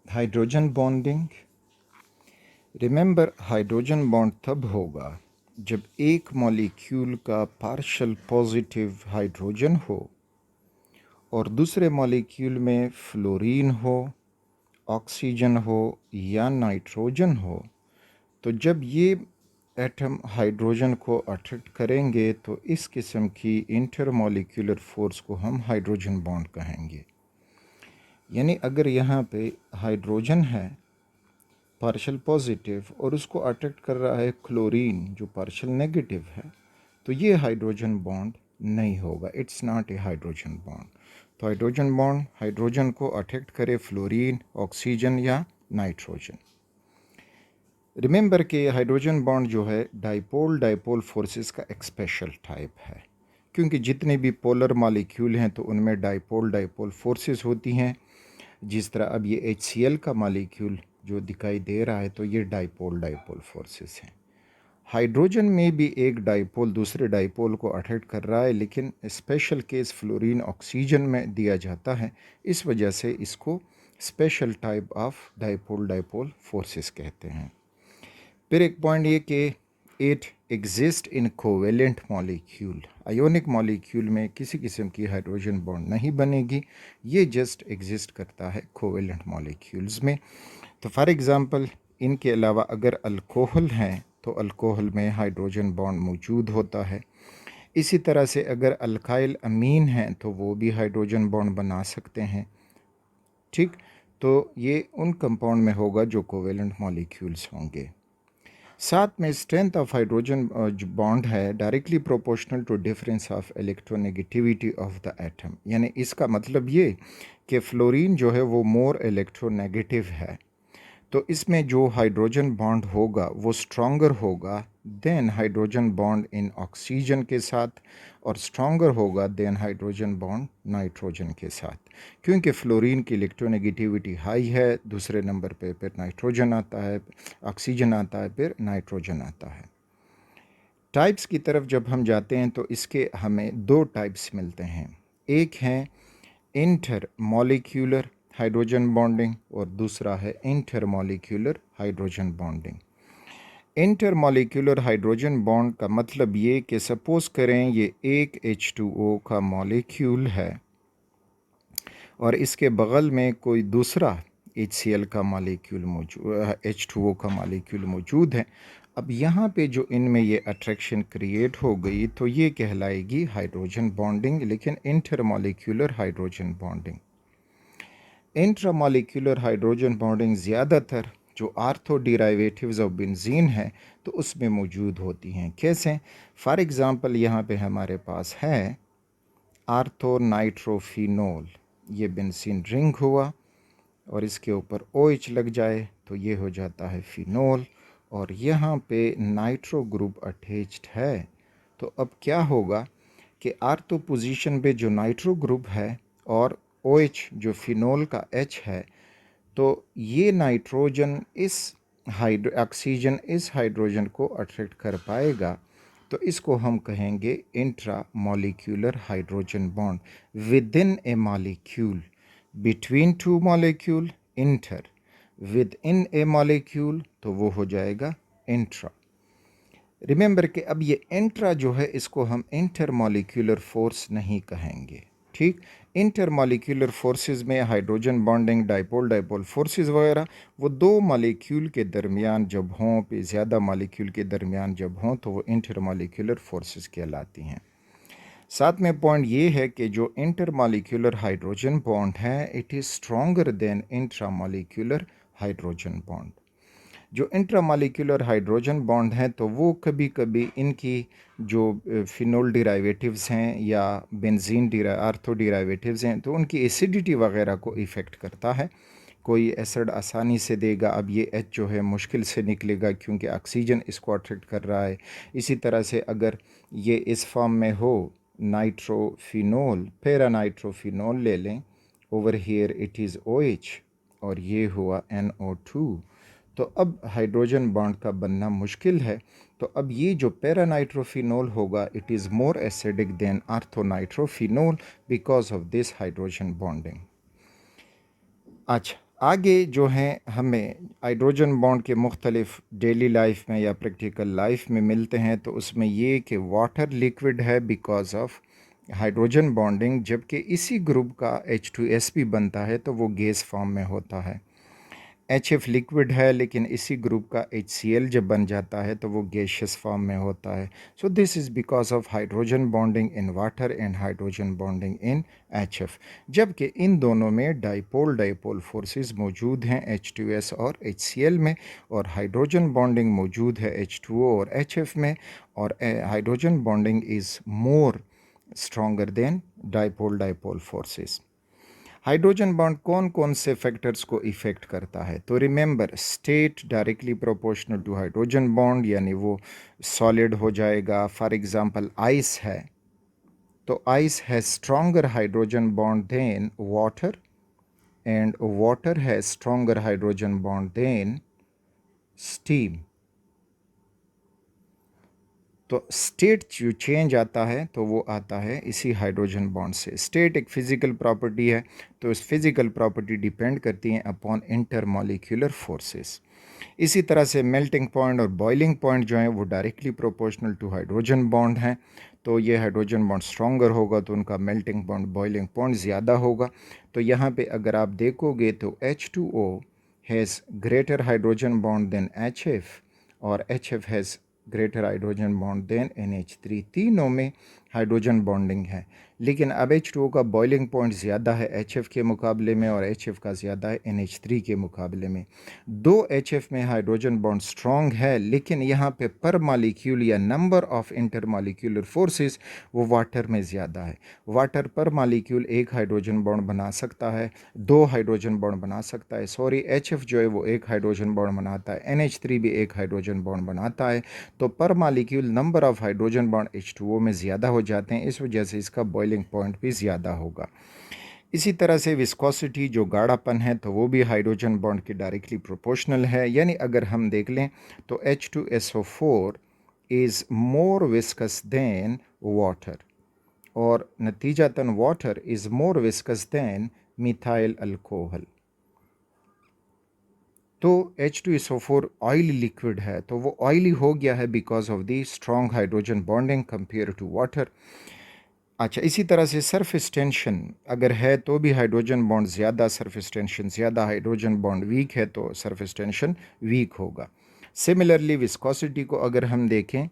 Hydrogen bonding. Remember, hydrogen bond तब होगा जब एक मॉलिक्यूल का पार्शियल पॉजिटिव हाइड्रोजन हो और दूसरे मॉलिक्यूल में फ्लोरीन हो, ऑक्सीजन हो या नाइट्रोजन हो। तो जब ये एटम हाइड्रोजन को अट्रैक्ट करेंगे तो इस किस्म की इंटरमॉलिक्यूलर फोर्स को हम हाइड्रोजन बॉन्ड कहेंगे। यानी अगर यहाँ पे हाइड्रोजन है पार्शियल पॉजिटिव और उसको अट्रैक्ट कर रहा है क्लोरीन जो पार्शियल नेगेटिव है, तो ये हाइड्रोजन बॉन्ड नहीं होगा, it's not a hydrogen bond. तो हाइड्रोजन बॉन्ड हाइड्रोजन को अट्रैक्ट करे फ्लोरीन, ऑक्सीजन या नाइट्रोजन। रिमेंबर कि हाइड्रोजन बॉन्ड जो है डाइपोल डाइपोल फोर्सेस का एक स्पेशल टाइप है, क्योंकि जितने भी पोलर मॉलिक्यूल हैं तो उनमें डाइपोल डाइपोल फोर्सेस होती हैं। जिस तरह अब ये HCl का मॉलिक्यूल जो दिखाई दे रहा है तो ये डाइपोल डाइपोल फोर्सेस हैं। हाइड्रोजन में भी एक डाइपोल दूसरे डाइपोल को अट्रैक्ट कर रहा है, लेकिन स्पेशल केस फ्लोरीन ऑक्सीजन में दिया जाता है, इस वजह से इसको special type of dipole dipole forces कहते हैं। फिर एक पॉइंट ये कि it exist in covalent molecule. Ionic molecule में किसी किस्म की हाइड्रोजन बॉन्ड नहीं बनेगी, ये जस्ट एग्जिस्ट करता है कोवेलेंट मॉलिक्यूल्स में। तो फॉर एग्ज़ाम्पल इनके अलावा अगर अल्कोहल हैं तो अल्कोहल में हाइड्रोजन बॉन्ड मौजूद होता है। इसी तरह से अगर अल्काइल अमीन हैं तो वो भी हाइड्रोजन बॉन्ड बना सकते हैं। ठीक, तो ये उन कंपाउंड में होगा जो कोवेलेंट मॉलिक्यूल्स होंगे। साथ में स्ट्रेंथ ऑफ हाइड्रोजन जो बॉन्ड है directly proportional to difference of electronegativity of the atom. यानी इसका मतलब ये कि फ्लोरीन जो है वो मोर इलेक्ट्रोनेगेटिव है, तो इसमें जो हाइड्रोजन बॉन्ड होगा वो स्ट्रॉन्गर होगा than hydrogen bond in oxygen के साथ, और स्ट्रॉन्गर होगा देन हाइड्रोजन बॉन्ड नाइट्रोजन के साथ, क्योंकि फ्लोरीन की इलेक्ट्रोनेगेटिविटी हाई है, दूसरे नंबर पे फिर नाइट्रोजन आता है, ऑक्सीजन आता है, फिर नाइट्रोजन आता है। टाइप्स की तरफ जब हम जाते हैं तो इसके हमें दो टाइप्स मिलते हैं, एक है इंटर मॉलिक्यूलर हाइड्रोजन बॉन्डिंग और दूसरा है intermolecular hydrogen bonding. Intermolecular hydrogen bond का मतलब ये कि सपोज करें ये एक H2O का मॉलिक्यूल है और इसके बगल में कोई दूसरा HCl का मॉलिक्यूल मौजूद, H2O का मॉलिक्यूल मौजूद है। अब यहाँ पे जो इनमें ये अट्रैक्शन क्रिएट हो गई तो ये कहलाएगी हाइड्रोजन बॉन्डिंग, लेकिन intermolecular hydrogen bonding. Intramolecular hydrogen bonding ज़्यादातर जो आर्थो डिराइवेटिव्स ऑफ बेंजीन है तो उसमें मौजूद होती हैं। कैसे? फॉर एग्ज़ाम्पल यहाँ पे हमारे पास है आर्थो नाइट्रोफिनोल, ये बेंजीन रिंग हुआ और इसके ऊपर OH लग जाए तो ये हो जाता है फिनोल, और यहाँ पे नाइट्रो ग्रुप अटैच्ड है। तो अब क्या होगा कि आर्थो पोजीशन पे जो नाइट्रो ग्रुप है और OH जो फिनोल का H है, तो ये नाइट्रोजन इस ऑक्सीजन इस हाइड्रोजन को अट्रैक्ट कर पाएगा, तो इसको हम कहेंगे intra molecular hydrogen bond. With in A molecule, between two molecule inter, with in A molecule तो वो हो जाएगा इंट्रा। रिमेंबर कि अब ये इंट्रा जो है इसको हम इंटर मॉलिक्यूलर फोर्स नहीं कहेंगे। ठीक, इंटर मॉलिक्यूलर फोर्सेस में hydrogen bonding, dipole dipole forces वगैरह वो दो मॉलिक्यूल के दरमियान जब हों, पे ज़्यादा मॉलिक्यूल के दरमियान जब हों तो वो इंटर मॉलिक्यूलर फोर्सेस कहलाती हैं। साथ में पॉइंट ये है कि जो इंटर मॉलिक्यूलर हाइड्रोजन बॉन्ड है it is stronger than intra molecular hydrogen bond. जो इंट्रामॉलिक्यूलर हाइड्रोजन बॉन्ड हैं तो वो कभी कभी इनकी जो फिनोल डिराइवेटिव्स हैं या बेंजीन आर्थो डिराइवेटिव्स हैं तो उनकी एसिडिटी वगैरह को इफ़ेक्ट करता है। कोई एसिड आसानी से देगा, अब ये H जो है मुश्किल से निकलेगा क्योंकि ऑक्सीजन इसको अट्रैक्ट कर रहा है। इसी तरह से अगर ये इस फॉर्म में हो नाइट्रोफिनोल, पैरानाइट्रोफिनोल ले लें, over here it is OH और ये हुआ NO2, तो अब हाइड्रोजन बॉन्ड का बनना मुश्किल है। तो अब ये जो पैरानाइट्रोफिनोल होगा it is more acidic than orthonitrophenol because of this hydrogen bonding. अच्छा, आगे जो हैं हमें हाइड्रोजन बॉन्ड के मुख्तलिफ डेली लाइफ में या प्रैक्टिकल लाइफ में मिलते हैं, तो उसमें ये कि वाटर लिक्विड है बिकॉज ऑफ हाइड्रोजन बॉन्डिंग, जबकि इसी ग्रुप का H2S भी बनता है तो वो गैस फॉर्म में होता है। HF लिक्विड है लेकिन इसी ग्रुप का HCl जब बन जाता है तो वो गैशियस फॉर्म में होता है। So this is because of hydrogen bonding in water and hydrogen bonding in HF, जबकि इन दोनों में डाइपोल डाइपोल फोर्सेस मौजूद हैं H2S और HCl में, और हाइड्रोजन बॉन्डिंग मौजूद है H2O और HF में, और hydrogen bonding is more stronger than dipole dipole forces. Hydrogen bond कौन कौन से फैक्टर्स को इफ़ेक्ट करता है? तो remember, state directly proportional to hydrogen bond, यानी वो सॉलिड हो जाएगा। फॉर एग्जांपल आइस है तो ice has stronger hydrogen bond than water, and water has stronger hydrogen bond than steam. तो स्टेट जो चेंज आता है तो वो आता है इसी हाइड्रोजन बॉन्ड से। स्टेट एक फ़िज़िकल प्रॉपर्टी है, तो इस फिज़िकल प्रॉपर्टी डिपेंड करती हैं अपॉन इंटरमॉलिक्यूलर फोर्सेस। इसी तरह से मेल्टिंग पॉइंट और बॉइलिंग पॉइंट जो हैं वो directly proportional to hydrogen bond हैं। तो ये हाइड्रोजन बॉन्ड स्ट्रॉन्गर होगा तो उनका मेल्टिंग पॉइंट बॉइलिंग पॉइंट ज़्यादा होगा। तो यहाँ पे अगर आप देखोगे तो H2O has greater hydrogen bond than HF, और HF has greater hydrogen bond than NH3। तीनों में हाइड्रोजन बॉन्डिंग है, लेकिन अब H2O का बॉइलिंग पॉइंट ज़्यादा है HF के मुकाबले में, और HF का ज़्यादा है NH3 के मुकाबले में। दो HF में हाइड्रोजन बॉन्ड स्ट्रॉन्ग है, लेकिन यहाँ पे पर मालिक्यूल या number of inter molecular forces वो वाटर में ज़्यादा है। वाटर पर मालिक्यूल एक हाइड्रोजन बॉन्ड बना सकता है, दो हाइड्रोजन बॉन्ड बना सकता है, सॉरी HF जो है वो एक हाइड्रोजन बॉन्ड बनाता है, NH3 भी एक हाइड्रोजन बॉन्ड बनाता है। तो पर molecule number of hydrogen bond H2O में ज़्यादा हो जाते हैं, इस वजह से इसका बॉइलिंग पॉइंट भी ज़्यादा होगा। इसी तरह से विस्कोसिटी जो गाढ़ापन है तो वो भी हाइड्रोजन बॉन्ड के डायरेक्टली प्रोपोर्शनल है। यानी अगर हम देख लें तो H2SO4 is more viscous than water, और नतीजतन water is more viscous than methyl alcohol. तो H2SO4 ऑयली लिक्विड है, तो वो ऑयली हो गया है because of the strong hydrogen bonding compare to water. अच्छा, इसी तरह से सरफेस टेंशन अगर है तो भी हाइड्रोजन बॉन्ड ज़्यादा, सरफेस टेंशन ज़्यादा, हाइड्रोजन बॉन्ड वीक है तो सरफेस टेंशन वीक होगा। सिमिलरली विस्कोसिटी को अगर हम देखें,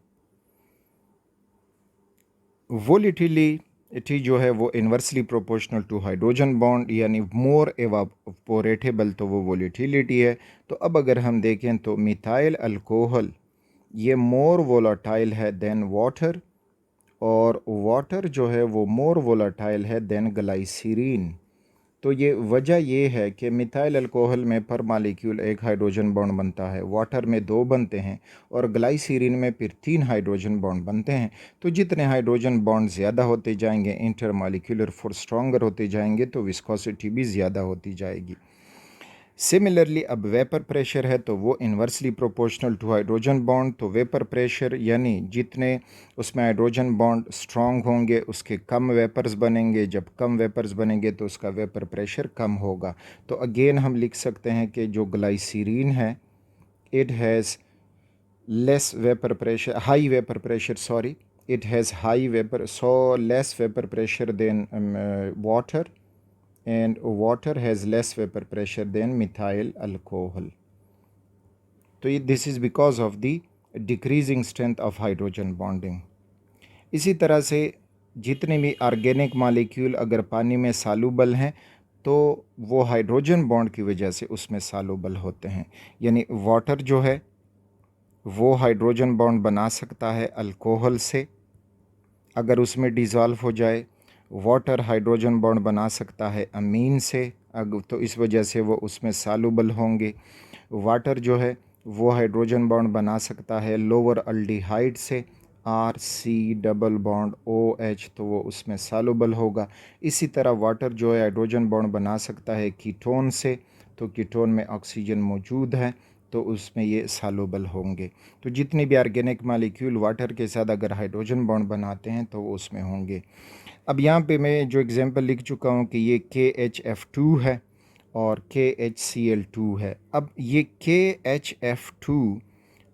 वोलेटिलिटी जो है वो inversely proportional to hydrogen bond, यानी मोर एवापोरेटेबल तो वो वोलेटिलिटी है। तो अब अगर हम देखें तो मिथाइल अल्कोहल ये मोर वोलाटाइल है देन वाटर, और वाटर जो है वो मोर वोलाटाइल है देन ग्लाइसरीन। तो ये वजह ये है कि मिथाइल अल्कोहल में पर मालिक्यूल एक हाइड्रोजन बॉन्ड बनता है, वाटर में दो बनते हैं, और ग्लाइसरीन में फिर 3 हाइड्रोजन बॉन्ड बनते हैं। तो जितने हाइड्रोजन बॉन्ड ज़्यादा होते जाएंगे, इंटर मालिक्यूलर फोर्स स्ट्रॉन्गर होते जाएंगे, तो विस्कोसिटी भी ज़्यादा होती जाएगी। सिमिलरली अब वेपर प्रेशर है तो वो inversely proportional to hydrogen bond. तो वेपर प्रेशर यानी जितने उसमें हाइड्रोजन बॉन्ड स्ट्रॉन्ग होंगे उसके कम वेपर्स बनेंगे, जब कम वेपर्स बनेंगे तो उसका वेपर प्रेशर कम होगा। तो अगेन हम लिख सकते हैं कि जो ग्लाइसरीन है it has less vapour pressure, high vapour pressure, sorry, it has high vapour, so less vapour pressure than water, and water has less vapor pressure than methyl alcohol. तो ये this is because of the decreasing strength of hydrogen bonding. इसी तरह से जितने भी organic molecule अगर पानी में सालुबल हैं तो वो हाइड्रोजन बॉन्ड की वजह से उसमें सालुबल होते हैं। यानी वाटर जो है वो हाइड्रोजन बॉन्ड बना सकता है अल्कोहल से, अगर उसमें डिज़ोल्व हो जाए। वाटर हाइड्रोजन बॉन्ड बना सकता है अमीन से, अगर तो इस वजह से वो उसमें सालुबल होंगे। वाटर जो है वो हाइड्रोजन बॉन्ड बना सकता है लोअर अल्डिहाइड से, RC डबल बॉन्ड OH, तो वो उसमें सालुबल होगा। इसी तरह वाटर जो है हाइड्रोजन बॉन्ड बना सकता है कीटोन से, तो कीटोन में ऑक्सीजन मौजूद है तो उसमें ये सालुबल होंगे। तो जितने भी ऑर्गेनिक मालिक्यूल वाटर के साथ अगर हाइड्रोजन बॉन्ड बनाते हैं तो वो उसमें होंगे। अब यहाँ पे मैं जो एग्जांपल लिख चुका हूँ कि ये KHF2 है, और KHCl2 है। अब ये KHF2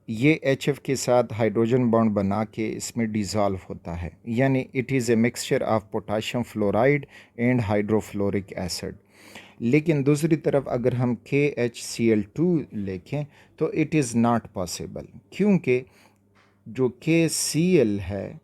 ये HF के साथ हाइड्रोजन बॉन्ड बना के इसमें डिज़ोल्व होता है, यानी it is a mixture of potassium fluoride and hydrofluoric acid. लेकिन दूसरी तरफ अगर हम KHCl2 लिखें तो इट इज़ नॉट पॉसिबल, क्योंकि जो KCl है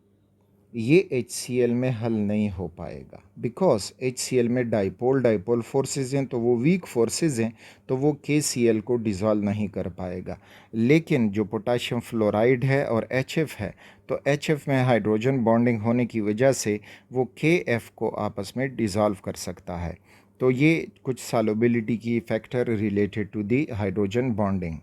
ये HCl में हल नहीं हो पाएगा, बिकॉज HCl में डाइपोल फोर्सेस हैं, तो वो वीक फोर्सेस हैं, तो वो KCl को डिज़ोल्व नहीं कर पाएगा। लेकिन जो पोटाशियम फ्लोराइड है और HF है, तो HF में हाइड्रोजन बॉन्डिंग होने की वजह से वो KF को आपस में डिज़ोल्व कर सकता है। तो ये कुछ सॉल्युबिलिटी की factor related to the hydrogen bonding.